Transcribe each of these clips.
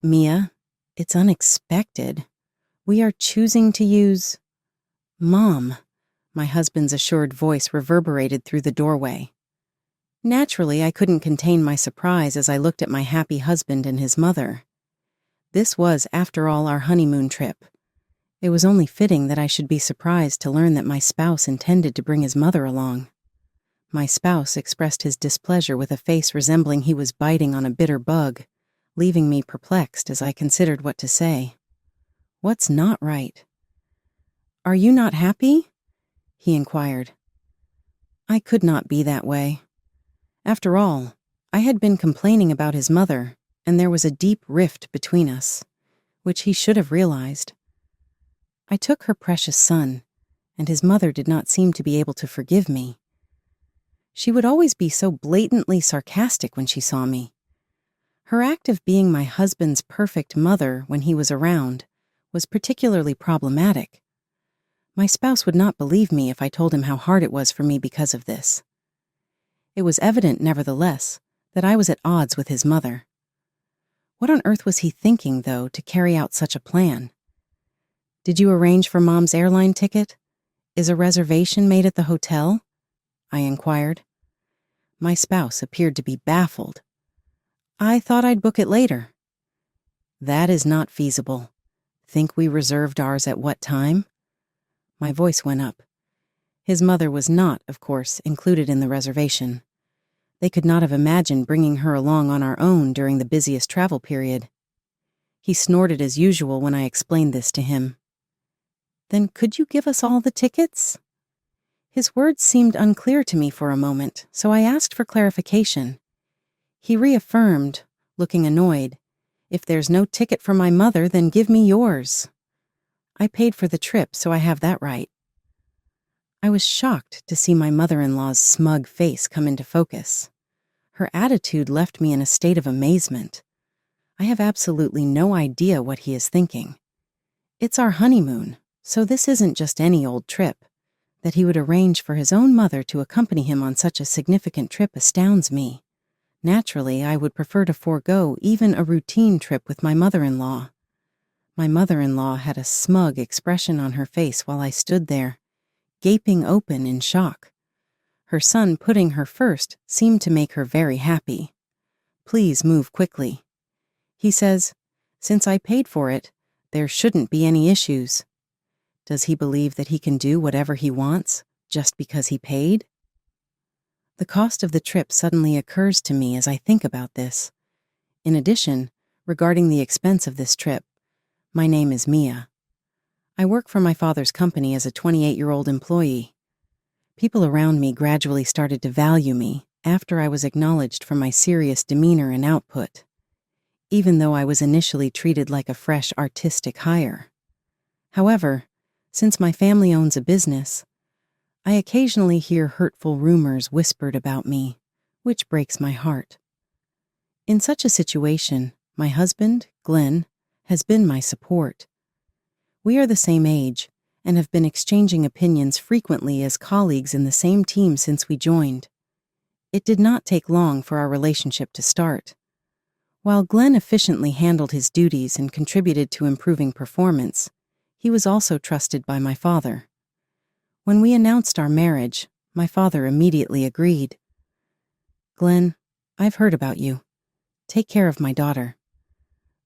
Mia, it's unexpected. We are choosing to use Mom. My husband's assured voice reverberated through the doorway. Naturally, I couldn't contain my surprise as I looked at my happy husband and his mother. This was, after all, our honeymoon trip. It was only fitting that I should be surprised to learn that my spouse intended to bring his mother along. My spouse expressed his displeasure with a face resembling he was biting on a bitter bug, leaving me perplexed as I considered what to say. What's not right? "Are you not happy?" he inquired. I could not be that way. After all, I had been complaining about his mother, and there was a deep rift between us, which he should have realized. I took her precious son, and his mother did not seem to be able to forgive me. She would always be so blatantly sarcastic when she saw me. Her act of being my husband's perfect mother when he was around was particularly problematic. My spouse would not believe me if I told him how hard it was for me because of this. It was evident, nevertheless, that I was at odds with his mother. What on earth was he thinking, though, to carry out such a plan? "Did you arrange for Mom's airline ticket? Is a reservation made at the hotel?" I inquired. My spouse appeared to be baffled. "I thought I'd book it later." "That is not feasible. Think we reserved ours at what time?" My voice went up. His mother was not, of course, included in the reservation. They could not have imagined bringing her along on our own during the busiest travel period. He snorted as usual when I explained this to him. "Then could you give us all the tickets?" His words seemed unclear to me for a moment, so I asked for clarification. He reaffirmed, looking annoyed, "If there's no ticket for my mother, then give me yours. I paid for the trip, so I have that right." I was shocked to see my mother-in-law's smug face come into focus. Her attitude left me in a state of amazement. I have absolutely no idea what he is thinking. It's our honeymoon, so this isn't just any old trip. That he would arrange for his own mother to accompany him on such a significant trip astounds me. Naturally, I would prefer to forego even a routine trip with my mother-in-law. My mother-in-law had a smug expression on her face while I stood there, gaping open in shock. Her son putting her first seemed to make her very happy. "Please move quickly." He says, "Since I paid for it, there shouldn't be any issues." Does he believe that he can do whatever he wants just because he paid? The cost of the trip suddenly occurs to me as I think about this. In addition, regarding the expense of this trip, my name is Mia. I work for my father's company as a 28-year-old employee. People around me gradually started to value me after I was acknowledged for my serious demeanor and output, even though I was initially treated like a fresh artistic hire. However, since my family owns a business, I occasionally hear hurtful rumors whispered about me, which breaks my heart. In such a situation, my husband, Glenn, has been my support. We are the same age and have been exchanging opinions frequently as colleagues in the same team since we joined. It did not take long for our relationship to start. While Glenn efficiently handled his duties and contributed to improving performance, he was also trusted by my father. When we announced our marriage, my father immediately agreed. "Glenn, I've heard about you. Take care of my daughter."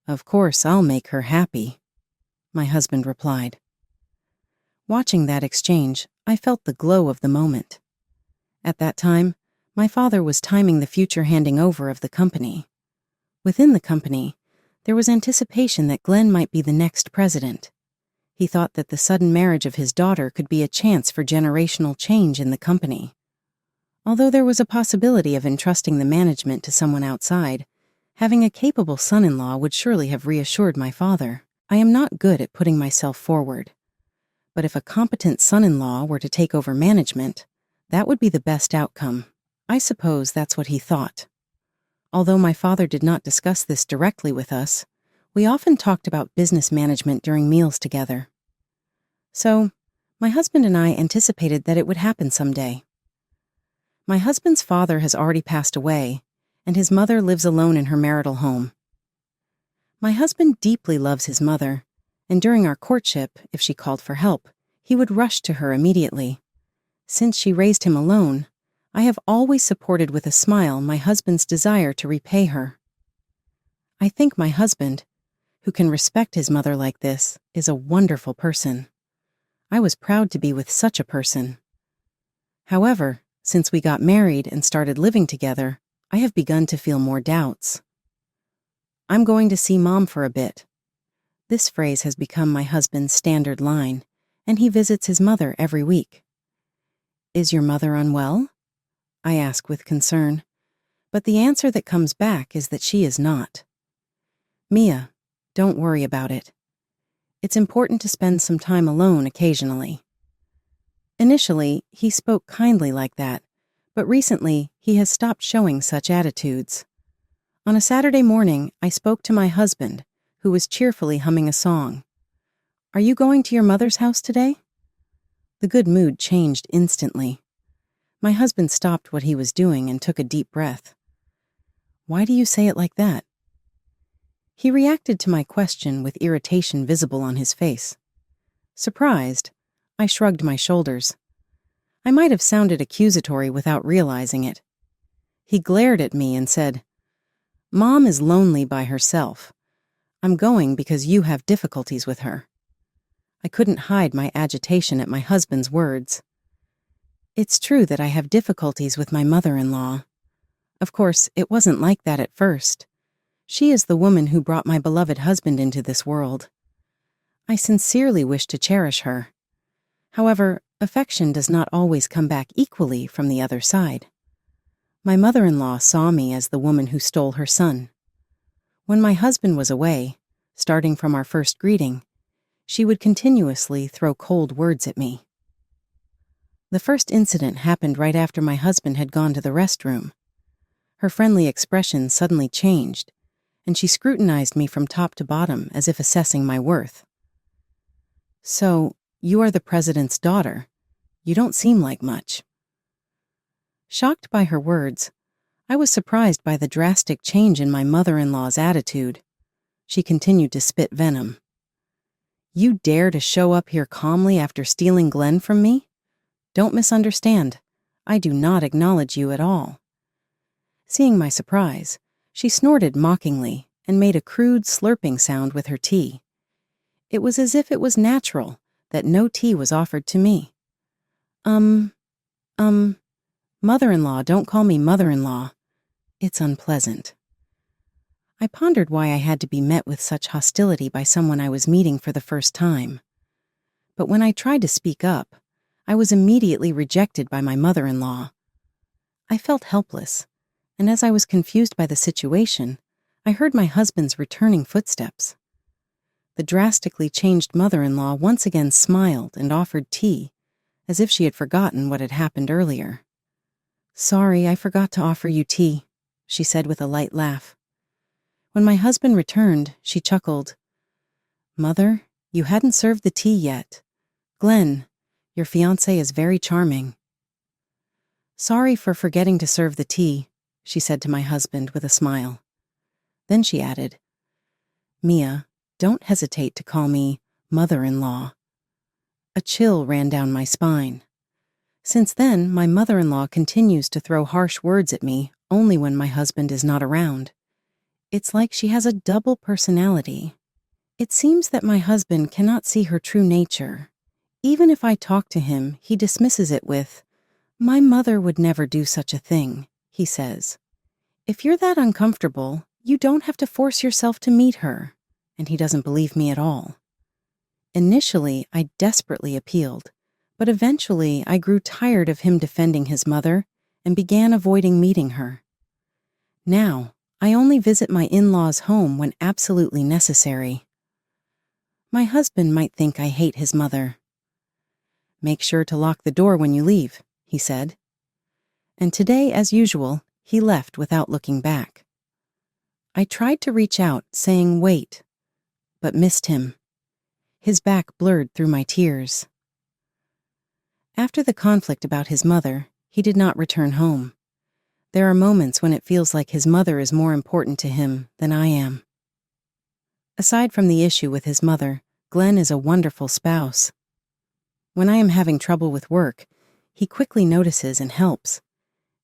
"Of course, I'll make her happy," my husband replied. Watching that exchange, I felt the glow of the moment. At that time, my father was timing the future handing over of the company. Within the company, there was anticipation that Glenn might be the next president. He thought that the sudden marriage of his daughter could be a chance for generational change in the company. Although there was a possibility of entrusting the management to someone outside, having a capable son-in-law would surely have reassured my father. I am not good at putting myself forward. But if a competent son-in-law were to take over management, that would be the best outcome. I suppose that's what he thought. Although my father did not discuss this directly with us, we often talked about business management during meals together. So, my husband and I anticipated that it would happen someday. My husband's father has already passed away, and his mother lives alone in her marital home. My husband deeply loves his mother, and during our courtship, if she called for help, he would rush to her immediately. Since she raised him alone, I have always supported with a smile my husband's desire to repay her. I think my husband, who can respect his mother like this, is a wonderful person. I was proud to be with such a person. However, since we got married and started living together, I have begun to feel more doubts. I'm going to see Mom for a bit. This phrase has become my husband's standard line, and he visits his mother every week. Is your mother unwell? I ask with concern, but the answer that comes back is that she is not. Mia, don't worry about it. It's important to spend some time alone occasionally. Initially, he spoke kindly like that, but recently he has stopped showing such attitudes. On a Saturday morning, I spoke to my husband, who was cheerfully humming a song. Are you going to your mother's house today? The good mood changed instantly. My husband stopped what he was doing and took a deep breath. Why do you say it like that? He reacted to my question with irritation visible on his face. Surprised, I shrugged my shoulders. I might have sounded accusatory without realizing it. He glared at me and said, Mom is lonely by herself. I'm going because you have difficulties with her. I couldn't hide my agitation at my husband's words. It's true that I have difficulties with my mother-in-law. Of course, it wasn't like that at first. She is the woman who brought my beloved husband into this world. I sincerely wish to cherish her. However, affection does not always come back equally from the other side. My mother-in-law saw me as the woman who stole her son. When my husband was away, starting from our first greeting, she would continuously throw cold words at me. The first incident happened right after my husband had gone to the restroom. Her friendly expression suddenly changed, and she scrutinized me from top to bottom as if assessing my worth. So, you are the president's daughter. You don't seem like much. Shocked by her words, I was surprised by the drastic change in my mother-in-law's attitude. She continued to spit venom. You dare to show up here calmly after stealing Glenn from me? Don't misunderstand. I do not acknowledge you at all. Seeing my surprise, she snorted mockingly and made a crude slurping sound with her tea. It was as if it was natural that no tea was offered to me. Mother-in-law, don't call me mother-in-law. It's unpleasant. I pondered why I had to be met with such hostility by someone I was meeting for the first time. But when I tried to speak up, I was immediately rejected by my mother-in-law. I felt helpless, and as I was confused by the situation, I heard my husband's returning footsteps. The drastically changed mother-in-law once again smiled and offered tea, as if she had forgotten what had happened earlier. Sorry, I forgot to offer you tea, she said with a light laugh. When my husband returned, she chuckled. Mother, you hadn't served the tea yet. Glenn, your fiancé is very charming. Sorry for forgetting to serve the tea, she said to my husband with a smile. Then she added, Mia, don't hesitate to call me mother-in-law. A chill ran down my spine. Since then, my mother-in-law continues to throw harsh words at me only when my husband is not around. It's like she has a double personality. It seems that my husband cannot see her true nature. Even if I talk to him, he dismisses it with, My mother would never do such a thing, he says. If you're that uncomfortable, you don't have to force yourself to meet her. And he doesn't believe me at all. Initially, I desperately appealed, but eventually I grew tired of him defending his mother and began avoiding meeting her. Now, I only visit my in-laws' home when absolutely necessary. My husband might think I hate his mother. Make sure to lock the door when you leave, he said. And today, as usual, he left without looking back. I tried to reach out, saying wait, but missed him. His back blurred through my tears. After the conflict about his mother, he did not return home. There are moments when it feels like his mother is more important to him than I am. Aside from the issue with his mother, Glenn is a wonderful spouse. When I am having trouble with work, he quickly notices and helps,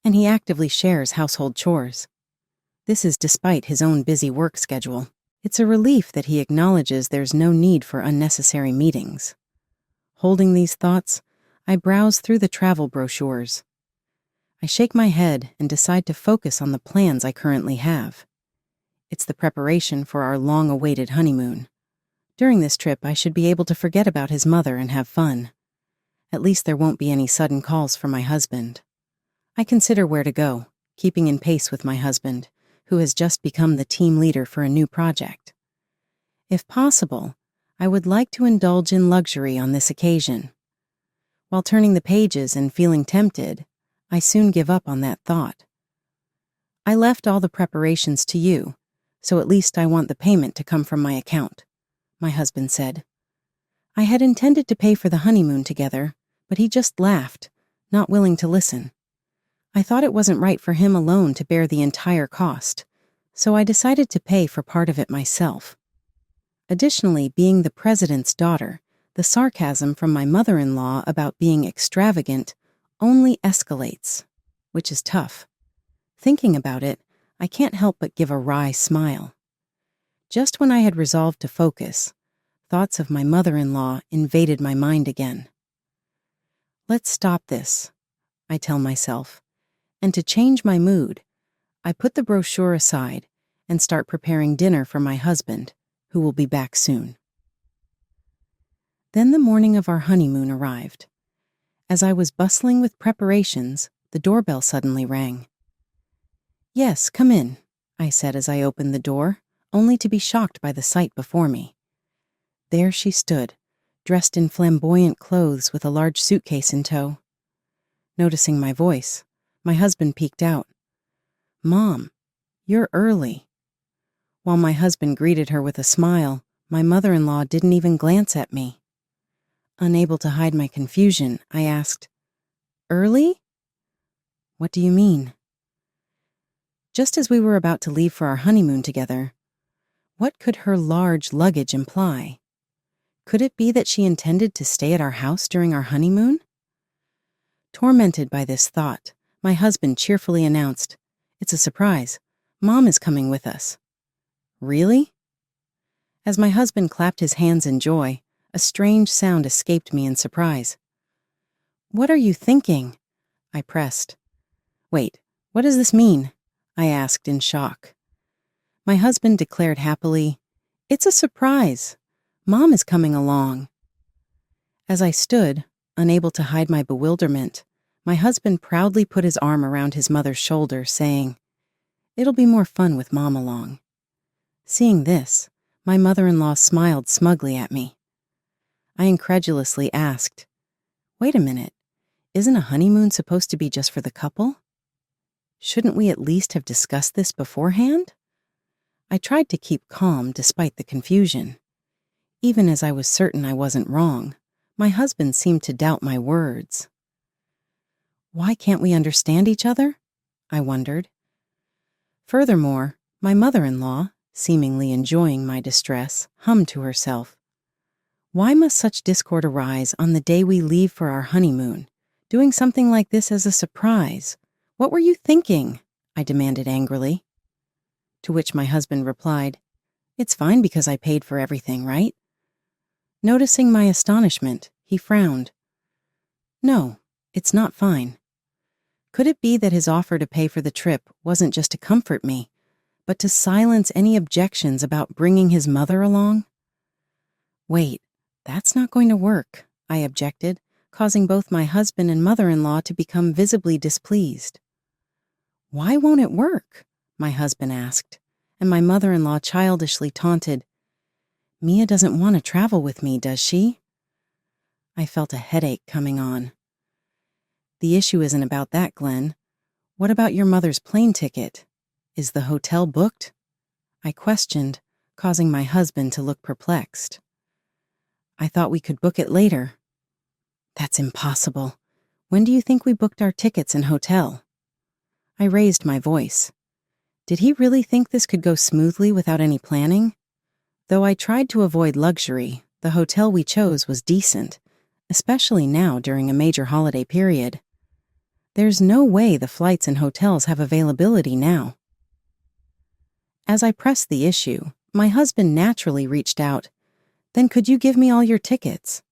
and he actively shares household chores. This is despite his own busy work schedule. It's a relief that he acknowledges there's no need for unnecessary meetings. Holding these thoughts, I browse through the travel brochures. I shake my head and decide to focus on the plans I currently have. It's the preparation for our long-awaited honeymoon. During this trip, I should be able to forget about his mother and have fun. At least there won't be any sudden calls from my husband. I consider where to go, keeping in pace with my husband, who has just become the team leader for a new project. If possible, I would like to indulge in luxury on this occasion. While turning the pages and feeling tempted, I soon give up on that thought. I left all the preparations to you, so at least I want the payment to come from my account, my husband said. I had intended to pay for the honeymoon together, but he just laughed, not willing to listen. I thought it wasn't right for him alone to bear the entire cost, so I decided to pay for part of it myself. Additionally, being the president's daughter, the sarcasm from my mother-in-law about being extravagant only escalates, which is tough. Thinking about it, I can't help but give a wry smile. Just when I had resolved to focus, thoughts of my mother-in-law invaded my mind again. Let's stop this, I tell myself, and to change my mood, I put the brochure aside and start preparing dinner for my husband, who will be back soon. Then the morning of our honeymoon arrived. As I was bustling with preparations, the doorbell suddenly rang. Yes, come in, I said as I opened the door, only to be shocked by the sight before me. There she stood, dressed in flamboyant clothes with a large suitcase in tow. Noticing my voice, my husband peeked out. Mom, you're early. While my husband greeted her with a smile, my mother-in-law didn't even glance at me. Unable to hide my confusion, I asked, Early? What do you mean? Just as we were about to leave for our honeymoon together, what could her large luggage imply? Could it be that she intended to stay at our house during our honeymoon? Tormented by this thought, my husband cheerfully announced, It's a surprise. Mom is coming with us. Really? As my husband clapped his hands in joy, a strange sound escaped me in surprise. What are you thinking? I pressed. Wait, what does this mean? I asked in shock. My husband declared happily, It's a surprise. Mom is coming along. As I stood, unable to hide my bewilderment, my husband proudly put his arm around his mother's shoulder, saying, It'll be more fun with Mom along. Seeing this, my mother-in-law smiled smugly at me. I incredulously asked, Wait a minute, isn't a honeymoon supposed to be just for the couple? Shouldn't we at least have discussed this beforehand? I tried to keep calm despite the confusion. Even as I was certain I wasn't wrong, my husband seemed to doubt my words. Why can't we understand each other? I wondered. Furthermore, my mother-in-law, seemingly enjoying my distress, hummed to herself. Why must such discord arise on the day we leave for our honeymoon? Doing something like this as a surprise. What were you thinking? I demanded angrily. To which my husband replied, It's fine because I paid for everything, right? Noticing my astonishment, he frowned. No, it's not fine. Could it be that his offer to pay for the trip wasn't just to comfort me, but to silence any objections about bringing his mother along? Wait, that's not going to work, I objected, causing both my husband and mother-in-law to become visibly displeased. Why won't it work? My husband asked, and my mother-in-law childishly taunted, Mia doesn't want to travel with me, does she? I felt a headache coming on. The issue isn't about that, Glenn. What about your mother's plane ticket? Is the hotel booked? I questioned, causing my husband to look perplexed. I thought we could book it later. That's impossible. When do you think we booked our tickets and hotel? I raised my voice. Did he really think this could go smoothly without any planning? Though I tried to avoid luxury, the hotel we chose was decent, especially now during a major holiday period. There's no way the flights and hotels have availability now. As I pressed the issue, my husband naturally reached out. Then could you give me all your tickets?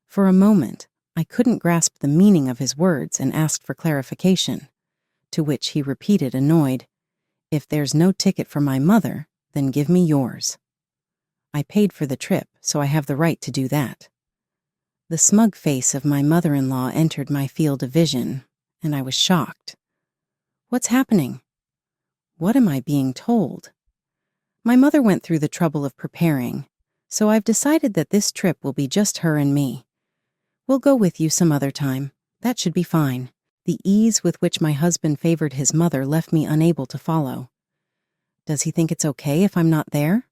For a moment, I couldn't grasp the meaning of his words and asked for clarification, to which he repeated annoyed, "If there's no ticket for my mother, then give me yours. I paid for the trip, so I have the right to do that." The smug face of my mother-in-law entered my field of vision, and I was shocked. What's happening? What am I being told? My mother went through the trouble of preparing, so I've decided that this trip will be just her and me. We'll go with you some other time. That should be fine. The ease with which my husband favored his mother left me unable to follow. Does he think it's okay if I'm not there?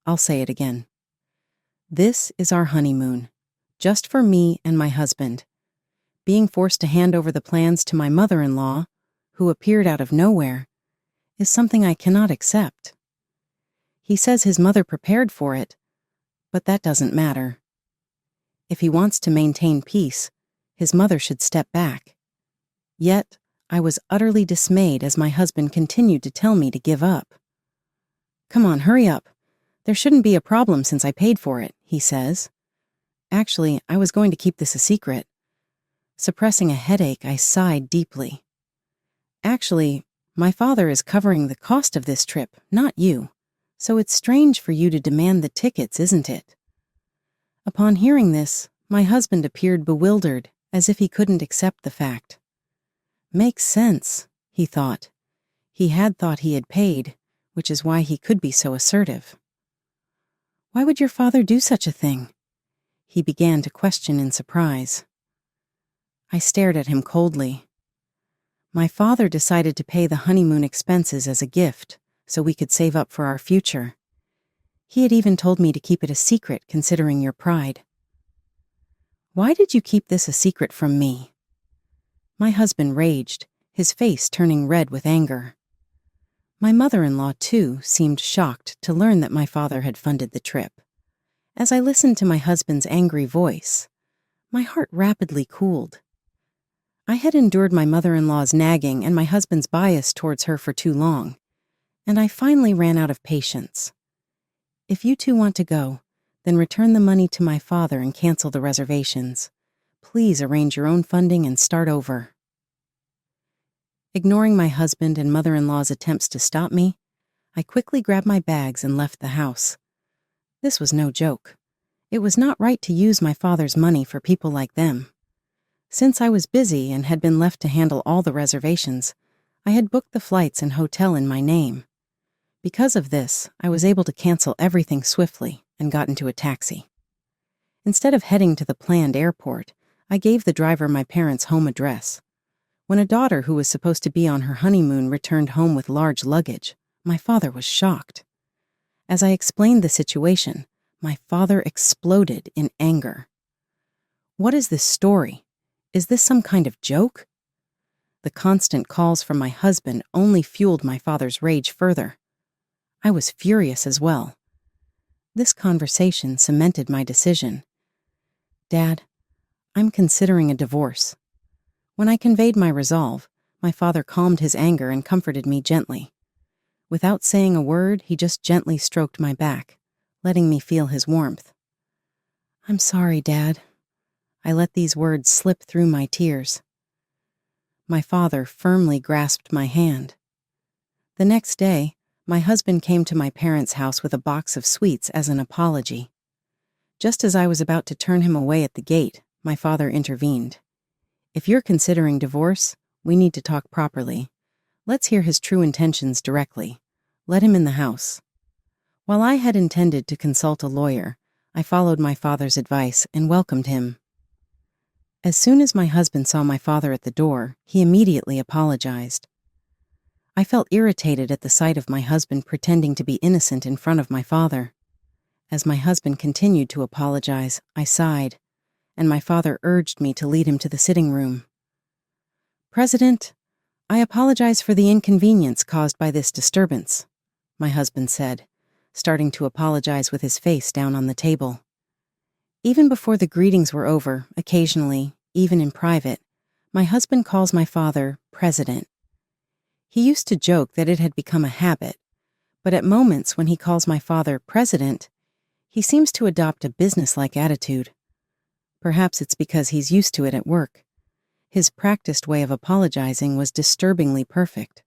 I'll say it again. This is our honeymoon, just for me and my husband. Being forced to hand over the plans to my mother-in-law, who appeared out of nowhere, is something I cannot accept. He says his mother prepared for it, but that doesn't matter. If he wants to maintain peace, his mother should step back. Yet, I was utterly dismayed as my husband continued to tell me to give up. "Come on, hurry up. There shouldn't be a problem since I paid for it," he says. Actually, I was going to keep this a secret. Suppressing a headache, I sighed deeply. Actually, my father is covering the cost of this trip, not you. So it's strange for you to demand the tickets, isn't it? Upon hearing this, my husband appeared bewildered, as if he couldn't accept the fact. Makes sense, he thought. He had thought he had paid, which is why he could be so assertive. Why would your father do such a thing? He began to question in surprise. I stared at him coldly. My father decided to pay the honeymoon expenses as a gift, so we could save up for our future. He had even told me to keep it a secret considering your pride. Why did you keep this a secret from me? My husband raged, his face turning red with anger. My mother-in-law, too, seemed shocked to learn that my father had funded the trip. As I listened to my husband's angry voice, my heart rapidly cooled. I had endured my mother-in-law's nagging and my husband's bias towards her for too long, and I finally ran out of patience. If you two want to go, then return the money to my father and cancel the reservations. Please arrange your own funding and start over. Ignoring my husband and mother-in-law's attempts to stop me, I quickly grabbed my bags and left the house. This was no joke. It was not right to use my father's money for people like them. Since I was busy and had been left to handle all the reservations, I had booked the flights and hotel in my name. Because of this, I was able to cancel everything swiftly and got into a taxi. Instead of heading to the planned airport, I gave the driver my parents' home address. When a daughter who was supposed to be on her honeymoon returned home with large luggage, my father was shocked. As I explained the situation, my father exploded in anger. What is this story? Is this some kind of joke? The constant calls from my husband only fueled my father's rage further. I was furious as well. This conversation cemented my decision. Dad, I'm considering a divorce. When I conveyed my resolve, my father calmed his anger and comforted me gently. Without saying a word, he just gently stroked my back, letting me feel his warmth. I'm sorry, Dad. I let these words slip through my tears. My father firmly grasped my hand. The next day, my husband came to my parents' house with a box of sweets as an apology. Just as I was about to turn him away at the gate, my father intervened. If you're considering divorce, we need to talk properly. Let's hear his true intentions directly. Let him in the house. While I had intended to consult a lawyer, I followed my father's advice and welcomed him. As soon as my husband saw my father at the door, he immediately apologized. I felt irritated at the sight of my husband pretending to be innocent in front of my father. As my husband continued to apologize, I sighed, and my father urged me to lead him to the sitting room. President, I apologize for the inconvenience caused by this disturbance, my husband said, starting to apologize with his face down on the table. Even before the greetings were over, occasionally, even in private, my husband calls my father President. He used to joke that it had become a habit, but at moments when he calls my father President, he seems to adopt a businesslike attitude. Perhaps it's because he's used to it at work. His practiced way of apologizing was disturbingly perfect.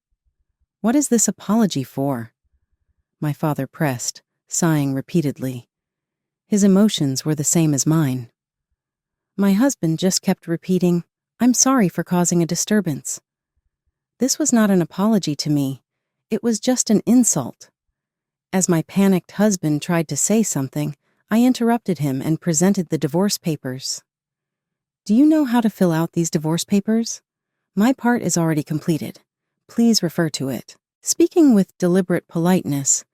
"What is this apology for?" my father pressed, sighing repeatedly. His emotions were the same as mine. My husband just kept repeating, "I'm sorry for causing a disturbance." This was not an apology to me. It was just an insult. As my panicked husband tried to say something, I interrupted him and presented the divorce papers. "Do you know how to fill out these divorce papers? My part is already completed. Please refer to it." Speaking with deliberate politeness,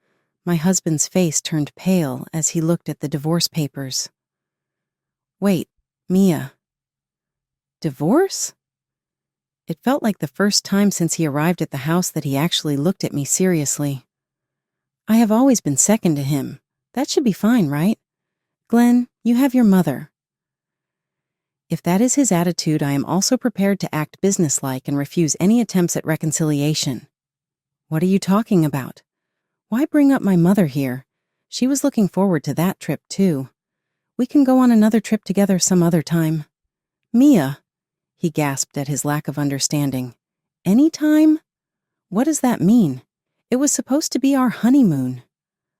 my husband's face turned pale as he looked at the divorce papers. "Wait, Mia. Divorce?" It felt like the first time since he arrived at the house that he actually looked at me seriously. "I have always been second to him. That should be fine, right? Glenn, you have your mother." If that is his attitude, I am also prepared to act businesslike and refuse any attempts at reconciliation. "What are you talking about? Why bring up my mother here? She was looking forward to that trip, too. We can go on another trip together some other time." "Mia," he gasped at his lack of understanding. "Any time? What does that mean? It was supposed to be our honeymoon."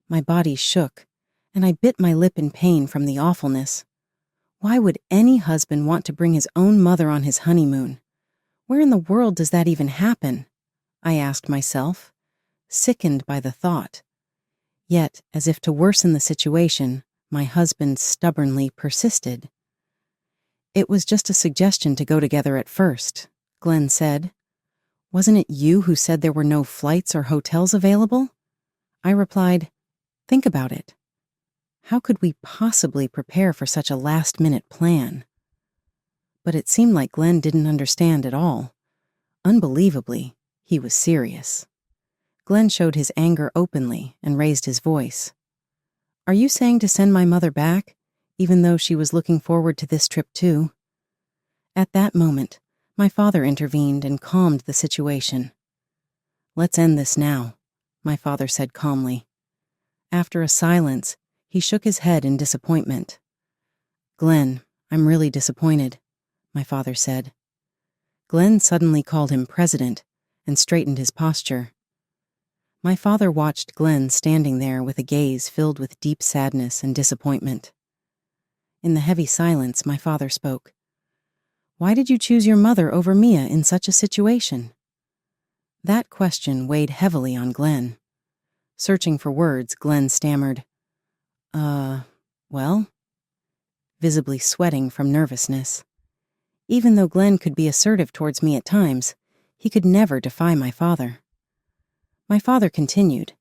My body shook, and I bit my lip in pain from the awfulness. Why would any husband want to bring his own mother on his honeymoon? Where in the world does that even happen? I asked myself, sickened by the thought. Yet, as if to worsen the situation, my husband stubbornly persisted. "It was just a suggestion to go together at first," Glenn said. "Wasn't it you who said there were no flights or hotels available?" I replied, "Think about it. How could we possibly prepare for such a last-minute plan?" But it seemed like Glenn didn't understand at all. Unbelievably, he was serious. Glenn showed his anger openly and raised his voice. "Are you saying to send my mother back, even though she was looking forward to this trip too?" At that moment, my father intervened and calmed the situation. "Let's end this now," my father said calmly. After a silence, he shook his head in disappointment. "Glenn, I'm really disappointed," my father said. Glenn suddenly called him President and straightened his posture. My father watched Glenn standing there with a gaze filled with deep sadness and disappointment. In the heavy silence, my father spoke. "Why did you choose your mother over Mia in such a situation?" That question weighed heavily on Glenn. Searching for words, Glenn stammered, well?" visibly sweating from nervousness. Even though Glenn could be assertive towards me at times, he could never defy my father. My father continued,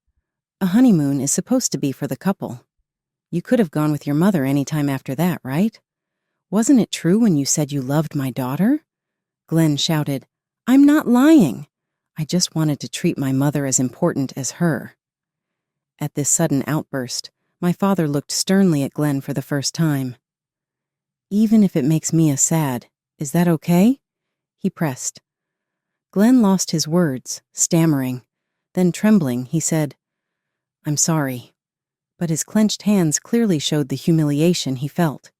"A honeymoon is supposed to be for the couple. You could have gone with your mother any time after that, right? Wasn't it true when you said you loved my daughter?" Glenn shouted, "I'm not lying. I just wanted to treat my mother as important as her." At this sudden outburst, my father looked sternly at Glenn for the first time. "Even if it makes Mia sad, is that okay?" he pressed. Glenn lost his words, stammering. Then trembling, he said, "I'm sorry." But his clenched hands clearly showed the humiliation he felt.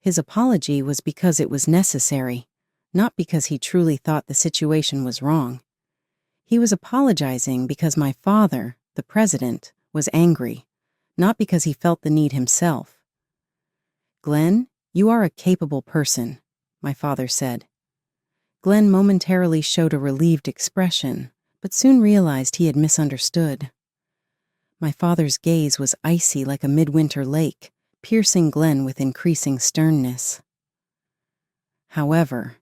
His apology was because it was necessary, not because he truly thought the situation was wrong. He was apologizing because my father, the president, was angry, not because he felt the need himself. "Glenn, you are a capable person," my father said. Glenn momentarily showed a relieved expression, but soon realized he had misunderstood. My father's gaze was icy like a midwinter lake, piercing Glenn with increasing sternness. "However,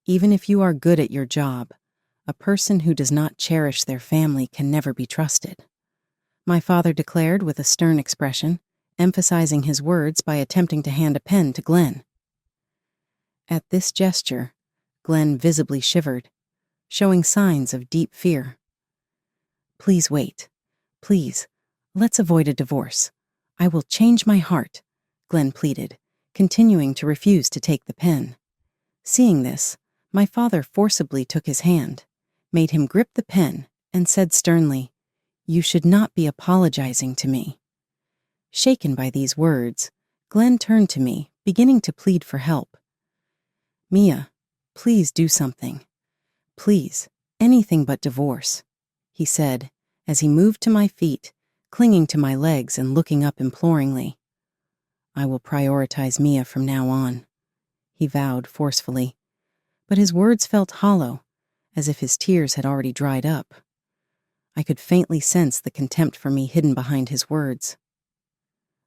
even if you are good at your job, a person who does not cherish their family can never be trusted," my father declared with a stern expression, emphasizing his words by attempting to hand a pen to Glenn. At this gesture, Glenn visibly shivered, showing signs of deep fear. "Please wait. Please, Let's avoid a divorce. I will change my heart, Glenn pleaded, continuing to refuse to take the pen. Seeing this, my father forcibly took his hand, made him grip the pen, and said sternly, "You should not be apologizing to me." Shaken by these words, Glenn turned to me, beginning to plead for help. "Mia, please do something. Please, anything but divorce," he said, as he moved to my feet, clinging to my legs and looking up imploringly. "I will prioritize Mia from now on," he vowed forcefully, but his words felt hollow, as if his tears had already dried up. I could faintly sense the contempt for me hidden behind his words.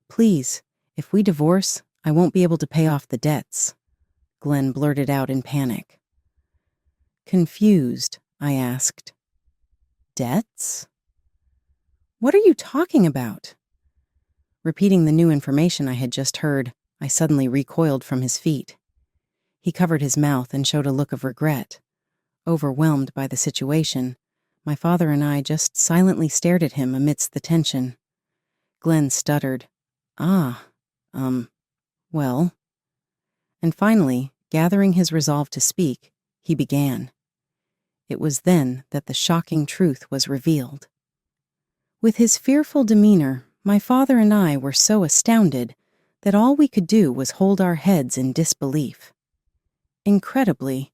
"Please, if we divorce, I won't be able to pay off the debts," Glenn blurted out in panic. Confused, I asked, "Debts? What are you talking about?" Repeating the new information I had just heard, I suddenly recoiled from his feet. He covered his mouth and showed a look of regret. Overwhelmed by the situation, my father and I just silently stared at him amidst the tension. Glenn stuttered, well. And finally, gathering his resolve to speak, he began. It was then that the shocking truth was revealed. With his fearful demeanor, my father and I were so astounded that all we could do was hold our heads in disbelief. Incredibly,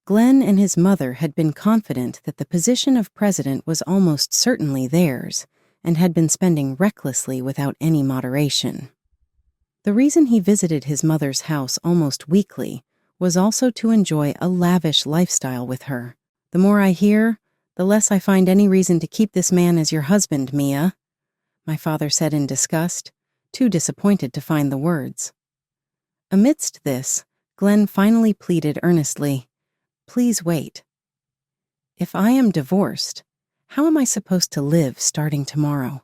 Glenn and his mother had been confident that the position of president was almost certainly theirs, and had been spending recklessly without any moderation. The reason he visited his mother's house almost weekly was also to enjoy a lavish lifestyle with her. "The more I hear, the less I find any reason to keep this man as your husband, Mia," my father said in disgust, too disappointed to find the words. Amidst this, Glenn finally pleaded earnestly, "Please wait. If I am divorced, how am I supposed to live starting tomorrow?"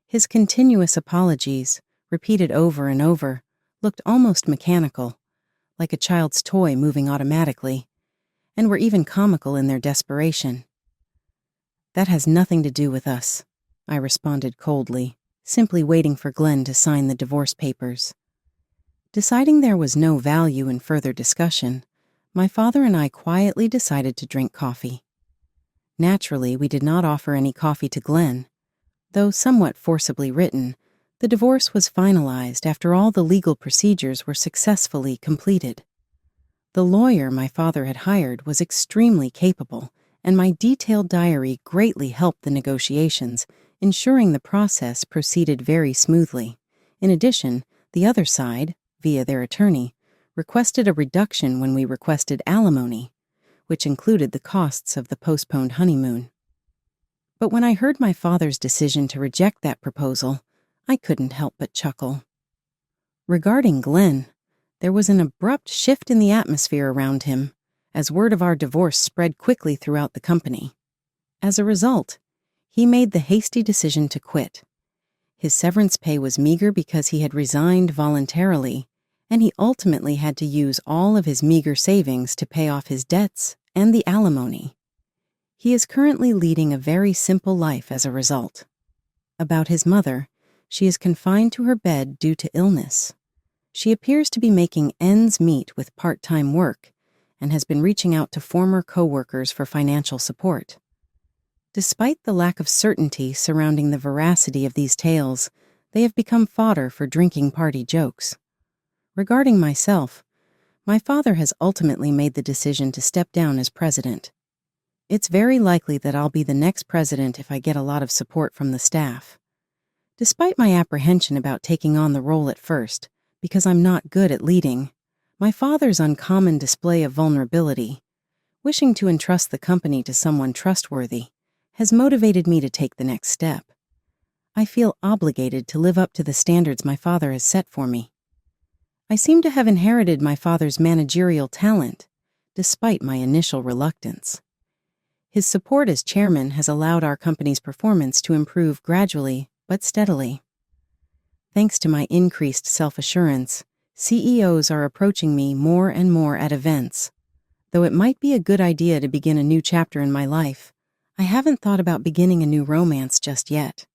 His continuous apologies, repeated over and over, looked almost mechanical, like a child's toy moving automatically, and were even comical in their desperation. "That has nothing to do with us," I responded coldly, simply waiting for Glenn to sign the divorce papers. Deciding there was no value in further discussion, my father and I quietly decided to drink coffee. Naturally, we did not offer any coffee to Glenn. Though somewhat forcibly written, the divorce was finalized after all the legal procedures were successfully completed. The lawyer my father had hired was extremely capable, and my detailed diary greatly helped the negotiations, ensuring the process proceeded very smoothly. In addition, the other side, via their attorney, requested a reduction when we requested alimony, which included the costs of the postponed honeymoon. But when I heard my father's decision to reject that proposal, I couldn't help but chuckle. Regarding Glenn, there was an abrupt shift in the atmosphere around him, as word of our divorce spread quickly throughout the company. As a result, he made the hasty decision to quit. His severance pay was meager because he had resigned voluntarily, and he ultimately had to use all of his meager savings to pay off his debts and the alimony. He is currently leading a very simple life as a result. About his mother, she is confined to her bed due to illness. She appears to be making ends meet with part-time work and has been reaching out to former co-workers for financial support. Despite the lack of certainty surrounding the veracity of these tales, they have become fodder for drinking party jokes. Regarding myself, my father has ultimately made the decision to step down as president. It's very likely that I'll be the next president if I get a lot of support from the staff. Despite my apprehension about taking on the role at first, because I'm not good at leading, my father's uncommon display of vulnerability, wishing to entrust the company to someone trustworthy, has motivated me to take the next step. I feel obligated to live up to the standards my father has set for me. I seem to have inherited my father's managerial talent, despite my initial reluctance. His support as chairman has allowed our company's performance to improve gradually but steadily. Thanks to my increased self-assurance, CEOs are approaching me more and more at events. Though it might be a good idea to begin a new chapter in my life, I haven't thought about beginning a new romance just yet.